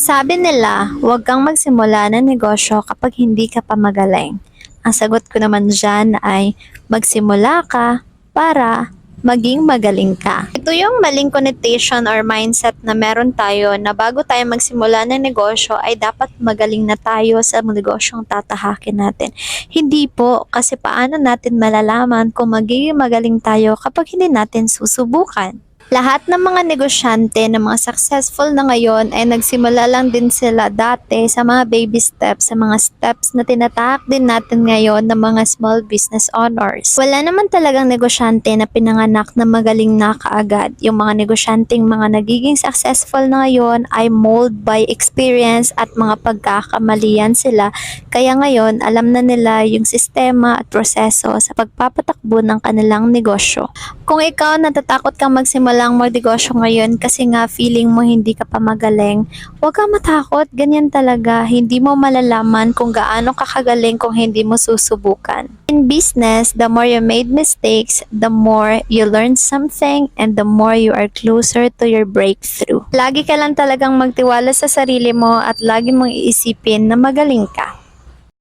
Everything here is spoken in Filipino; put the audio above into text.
Sabi nila, huwag kang magsimula ng negosyo kapag hindi ka pa magaling. Ang sagot ko naman dyan ay magsimula ka para maging magaling ka. Ito yung maling connotation or mindset na meron tayo na bago tayo magsimula ng negosyo ay dapat magaling na tayo sa negosyong tatahakin natin. Hindi po, kasi paano natin malalaman kung magiging magaling tayo kapag hindi natin susubukan? Lahat ng mga negosyante ng mga successful na ngayon ay nagsimula lang din sila dati sa mga baby steps, sa mga steps na tinatahak din natin ngayon ng mga small business owners. Wala naman talagang negosyante na pinanganak na magaling na kaagad. Yung mga negosyanteng mga nagiging successful na ngayon ay mold by experience at mga pagkakamalian sila. Kaya ngayon, alam na nila yung sistema at proseso sa pagpapatakbo ng kanilang negosyo. Kung ikaw natatakot kang magsimulang magnegosyo ngayon kasi nga feeling mo hindi ka pa magaling, huwag kang matakot. Ganyan talaga. Hindi mo malalaman kung gaano ka kagaling kung hindi mo susubukan. In business, the more you made mistakes, the more you learn something and the more you are closer to your breakthrough. Lagi ka lang talagang magtiwala sa sarili mo at lagi mong iisipin na magaling ka.